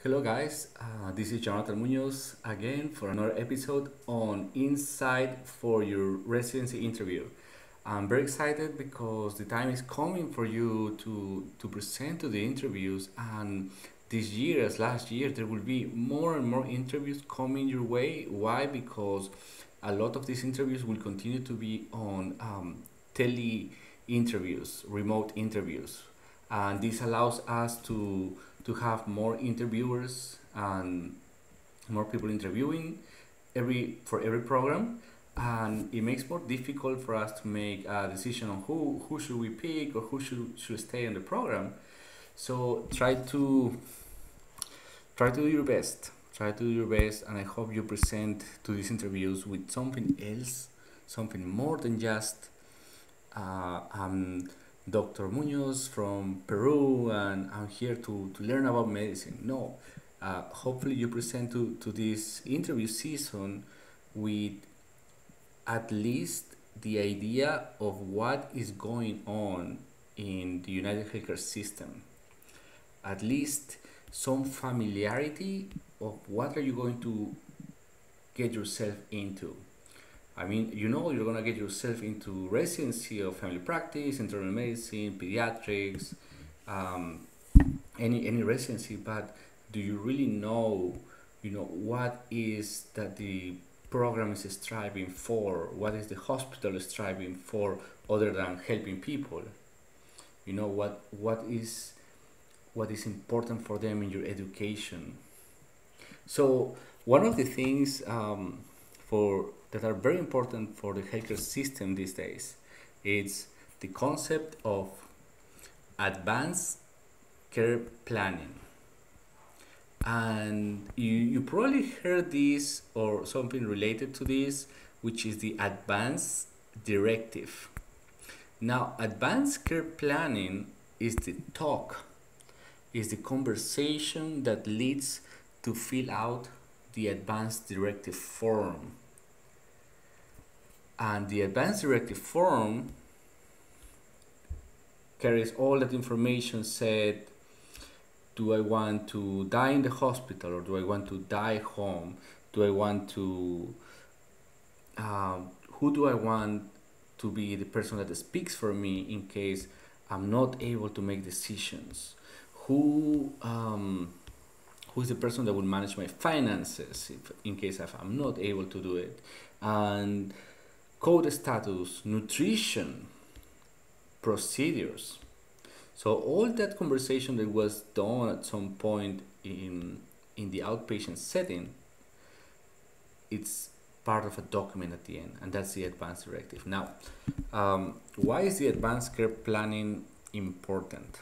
Hello guys, this is Jonathan Munoz again for another episode on Insight for your residency interview. I'm very excited because the time is coming for you to present to the interviews, and this year as last year there will be more and more interviews coming your way. Why? Because a lot of these interviews will continue to be on tele interviews, remote interviews, and this allows us to have more interviewers and more people interviewing every program, and it makes more difficult for us to make a decision on who should we pick or who should stay in the program. So try to do your best. Try to do your best, and I hope you present to these interviews with something else, something more than just I'm Dr. Munoz from Peru and I'm here to learn about medicine. No, hopefully you present to this interview season with at least the idea of what is going on in the United Healthcare system. At least some familiarity of what are you going to get yourself into. I mean, you're gonna get yourself into residency of family practice, internal medicine, pediatrics, um, any residency. But do you really know, what is that the program is striving for? What is the hospital striving for, other than helping people? What is important for them in your education. So one of the things for that are very important for the healthcare system these days is the concept of advanced care planning. And you probably heard this or something related to this, which is the advanced directive. Now, advanced care planning is the talk, is the conversation that leads to fill out the advanced directive form. And the advanced directive form carries all that information said. Do I want to die in the hospital, or do I want to die home? Do I want to, who do I want to be the person that speaks for me in case I'm not able to make decisions? Who is the person that will manage my finances in case if I'm not able to do it? And code status, nutrition, procedures. So all that conversation that was done at some point in the outpatient setting, it's part of a document at the end, and that's the advanced directive. Now, why is the advanced care planning important?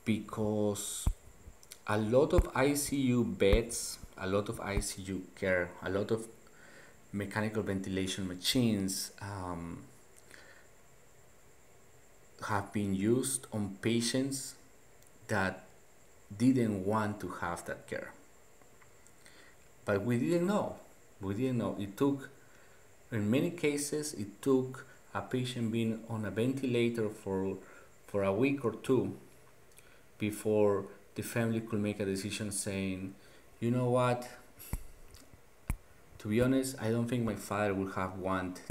Because a lot of ICU beds, a lot of ICU care, a lot of mechanical ventilation machines have been used on patients that didn't want to have that care. But we didn't know. We didn't know. In many cases, it took a patient being on a ventilator for a week or two before the family could make a decision saying, you know what, to be honest, I don't think my father would have want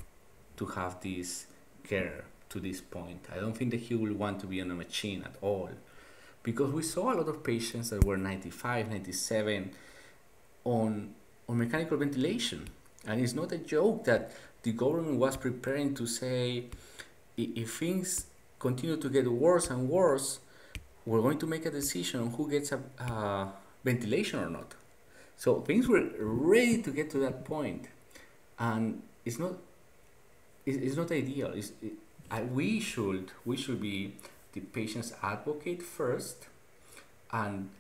to have this care to this point. I don't think that he will want to be on a machine at all. Because we saw a lot of patients that were 95, 97 on mechanical ventilation. And it's not a joke that the government was preparing to say, if things continue to get worse and worse, we're going to make a decision on who gets a ventilation or not. So things were ready to get to that point, and it's not ideal. We should be the patient's advocate first, and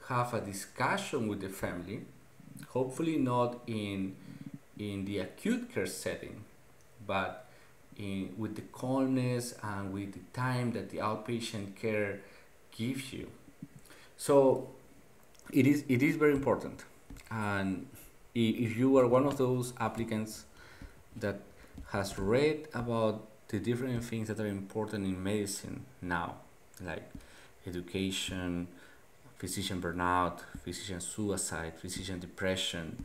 have a discussion with the family. Hopefully not in the acute care setting, but with the calmness and with the time that the outpatient care gives you. So it is very important. And if you are one of those applicants that has read about the different things that are important in medicine now, like education, physician burnout, physician suicide, physician depression,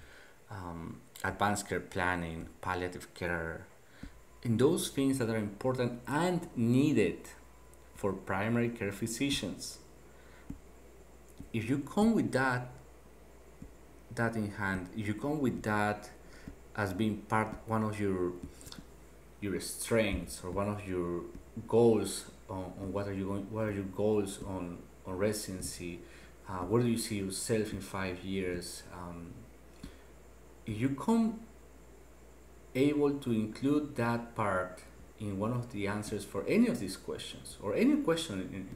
advanced care planning, palliative care, and those things that are important and needed for primary care physicians. If you come with that in hand, if you come with that as being part one of your strengths or one of your goals on what are your goals on residency, where do you see yourself in 5 years, if you come able to include that part in one of the answers for any of these questions or any question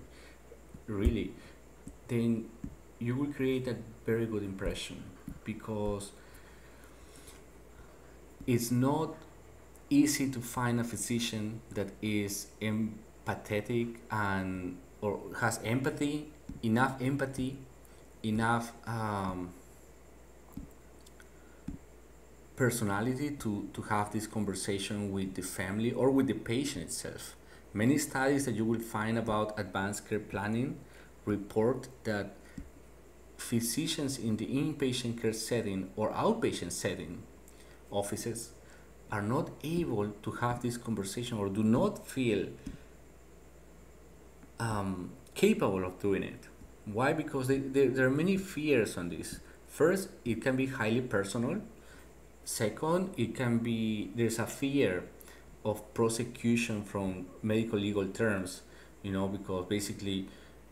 really, then you will create a very good impression, because it's not easy to find a physician that is empathetic and or has empathy, enough personality to have this conversation with the family or with the patient itself. Many studies that you will find about advanced care planning report that physicians in the inpatient care setting or outpatient setting offices are not able to have this conversation or do not feel capable of doing it. Why? Because there are many fears on this. First, it can be highly personal. Second, it can be there's a fear of prosecution from medical legal terms, because basically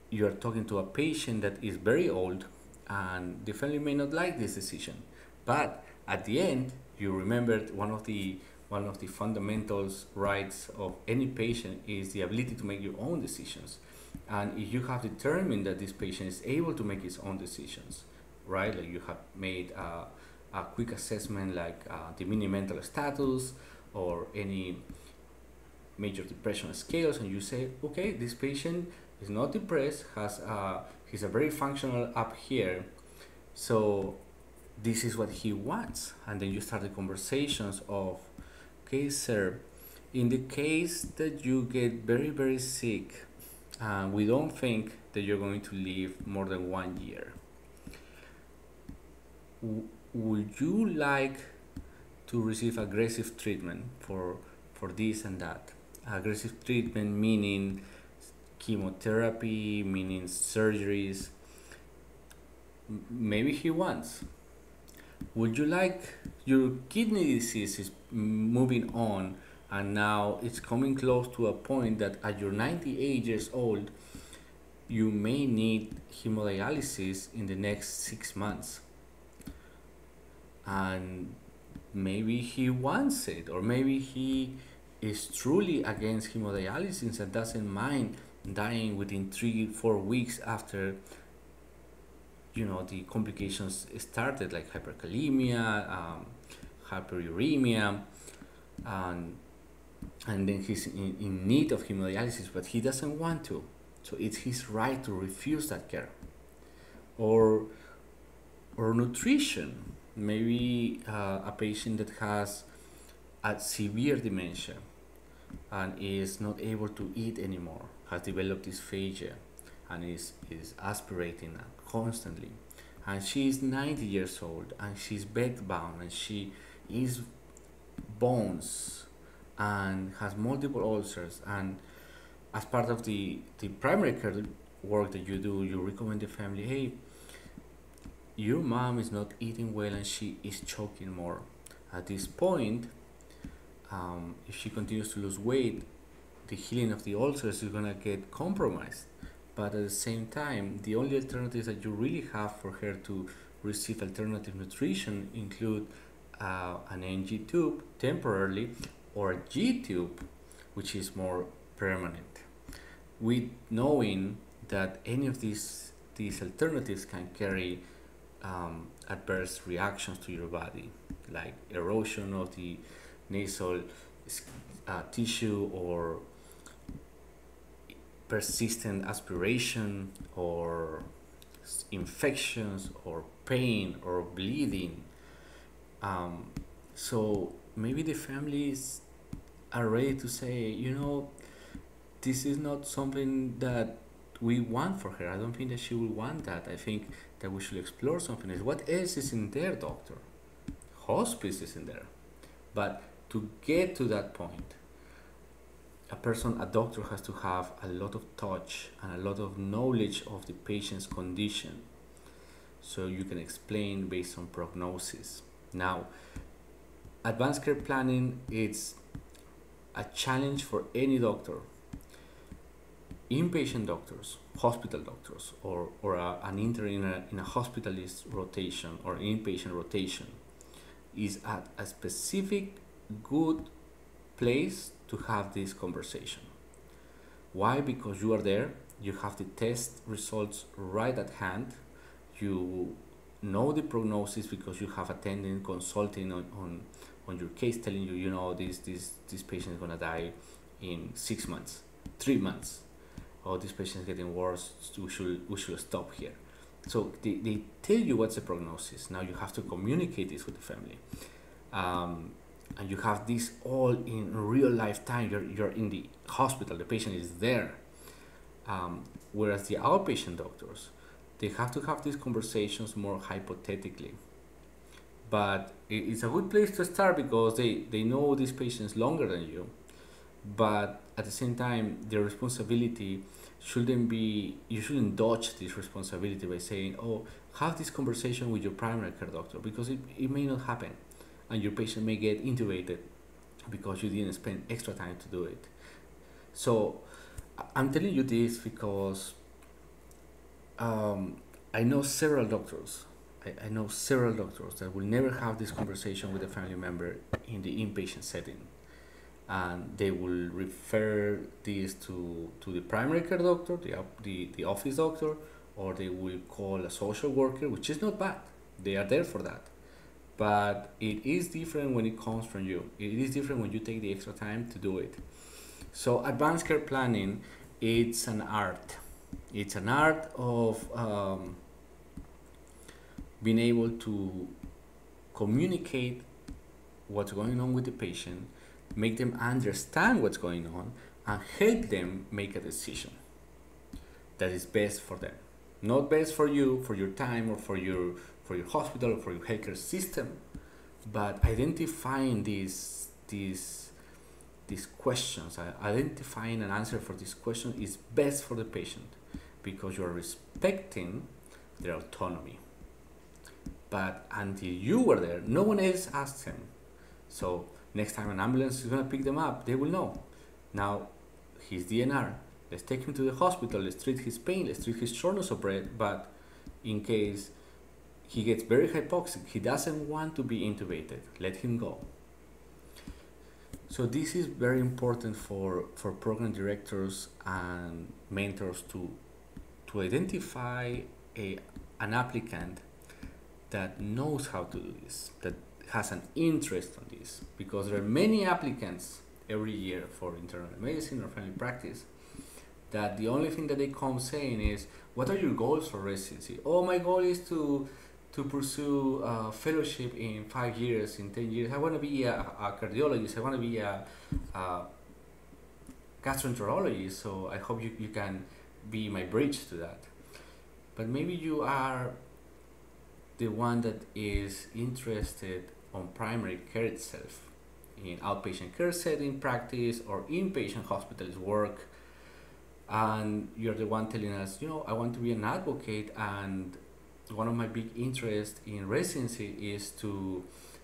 you are talking to a patient that is very old and the family may not like this decision. But at the end, you remembered one of the fundamentals rights of any patient is the ability to make your own decisions. And if you have determined that this patient is able to make his own decisions, right? Like you have made a quick assessment like the mini mental status or any major depression scales, and you say, okay, this patient is not depressed, he's a very functional up here, so this is what he wants. And then you start the conversations of, okay, sir, in the case that you get very, very sick, we don't think that you're going to live more than 1 year. Would you like to receive aggressive treatment for this and that? Aggressive treatment meaning chemotherapy, meaning surgeries. Maybe he wants. Would you like your kidney disease is moving on and now it's coming close to a point that at your 98 years old you may need hemodialysis in the next 6 months, and maybe he wants it, or maybe he is truly against hemodialysis and doesn't mind dying within 3-4 weeks after the complications started, like hyperkalemia, hyperuremia, and then he's in need of hemodialysis, but he doesn't want to. So it's his right to refuse that care. Or nutrition. Maybe a patient that has a severe dementia and is not able to eat anymore, has developed dysphagia, and is aspirating constantly. And she is 90 years old and she's bedbound and she is bones and has multiple ulcers. And as part of the primary care work that you do, you recommend the family, hey, your mom is not eating well and she is choking more. At this point, if she continues to lose weight, the healing of the ulcers is going to get compromised. But at the same time, the only alternatives that you really have for her to receive alternative nutrition include an NG tube temporarily or a G tube, which is more permanent. With knowing that any of these alternatives can carry adverse reactions to your body, like erosion of the nasal tissue, or persistent aspiration, or infections, or pain, or bleeding. So maybe the families are ready to say, this is not something that we want for her. I don't think that she will want that. I think that we should explore something else. What else is in there, doctor? Hospice is in there. But to get to that point, a doctor has to have a lot of touch and a lot of knowledge of the patient's condition, so you can explain based on prognosis. Now, advanced care planning is a challenge for any doctor. Inpatient doctors, hospital doctors, or an intern in a hospitalist rotation or inpatient rotation is at a specific good place to have this conversation. Why? Because you are there, you have the test results right at hand, you know the prognosis because you have attended consulting on your case, telling you, this patient is going to die in 6 months, 3 months, or this patient is getting worse, we should stop here. So they tell you what's the prognosis. Now you have to communicate this with the family. And you have this all in real life time. You're in the hospital, the patient is there. Whereas the outpatient doctors, they have to have these conversations more hypothetically. But it's a good place to start because they know these patients longer than you. But at the same time, their responsibility shouldn't be, you shouldn't dodge this responsibility by saying, oh, have this conversation with your primary care doctor, because it may not happen and your patient may get intubated because you didn't spend extra time to do it. So I'm telling you this because I know several doctors. I know several doctors that will never have this conversation with a family member in the inpatient setting, and they will refer this to the primary care doctor, the office doctor, or they will call a social worker, which is not bad. They are there for that. But it is different when it comes from you. It is different when you take the extra time to do it. So advanced care planning, it's an art. It's an art of being able to communicate what's going on with the patient, make them understand what's going on, and help them make a decision that is best for them. Not best for you, for your time, or for your hospital, or for your healthcare system, but identifying these questions, identifying an answer for this question is best for the patient because you are respecting their autonomy. But until you were there, no one else asked them. So next time an ambulance is going to pick them up, they will know. Now, his DNR, let's take him to the hospital, let's treat his pain, let's treat his shortness of breath, but in case he gets very hypoxic, he doesn't want to be intubated, let him go. So this is very important for program directors and mentors to identify an applicant that knows how to do this, that has an interest on this, because there are many applicants every year for internal medicine or family practice that the only thing that they come saying is, what are your goals for residency? Oh, my goal is to pursue fellowship in 5 years, in 10 years. I want to be a cardiologist. I want to be a gastroenterologist. So I hope you can be my bridge to that. But maybe you are the one that is interested on primary care itself, in outpatient care setting practice or inpatient hospitalist work, and you're the one telling us, I want to be an advocate, and one of my big interests in residency is to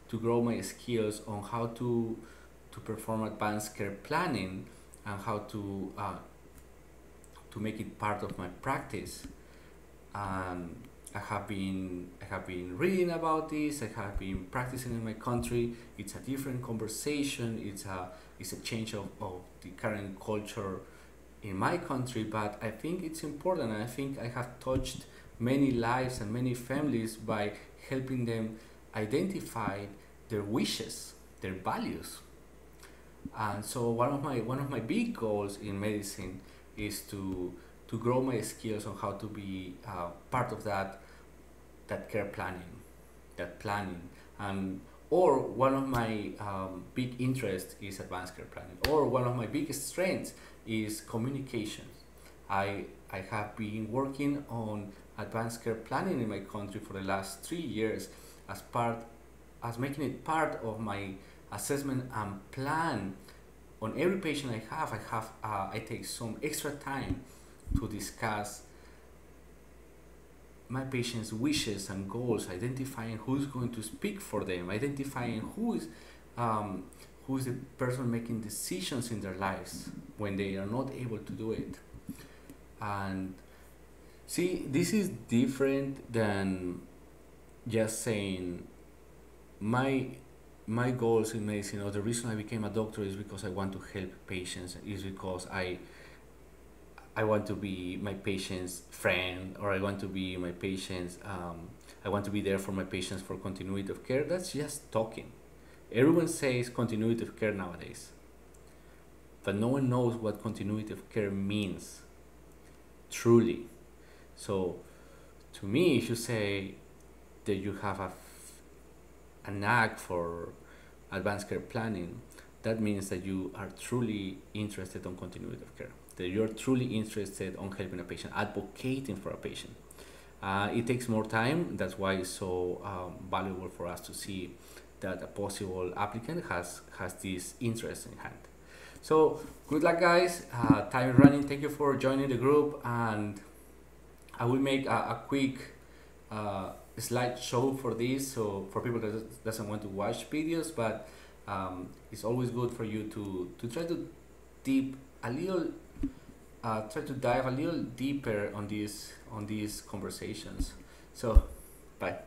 grow my skills on how to perform advanced care planning and how to make it part of my practice. I have been reading about this. I have been practicing in my country. It's a different conversation. It's a change of the current culture in my country, but I think it's important. And I think I have touched many lives and many families by helping them identify their wishes, their values. And so one of my big goals in medicine is to grow my skills on how to be part of that care planning, and or one of my big interests is advanced care planning, or one of my biggest strengths is communication. I have been working on advanced care planning in my country for the last 3 years as part as making it part of my assessment and plan on every patient I take some extra time to discuss my patient's wishes and goals, identifying who's going to speak for them, identifying who is the person making decisions in their lives when they are not able to do it. And see, this is different than just saying my my goals in medicine, or the reason I became a doctor, is because I want to help patients, is because I want to be my patient's friend, or I want to be my patient's I want to be there for my patients for continuity of care. That's just talking. Everyone says continuity of care nowadays, but no one knows what continuity of care means truly. So to me, if you say that you have a knack for advanced care planning, that means that you are truly interested on continuity of care, that you're truly interested on helping a patient, advocating for a patient. It takes more time. That's why it's so valuable for us to see that a possible applicant has this interest in hand. So good luck, guys. Time running. Thank you for joining the group, and I will make a quick slideshow for this, so for people that doesn't want to watch videos, but it's always good for you to try to deep a little try to dive a little deeper on these conversations. So bye.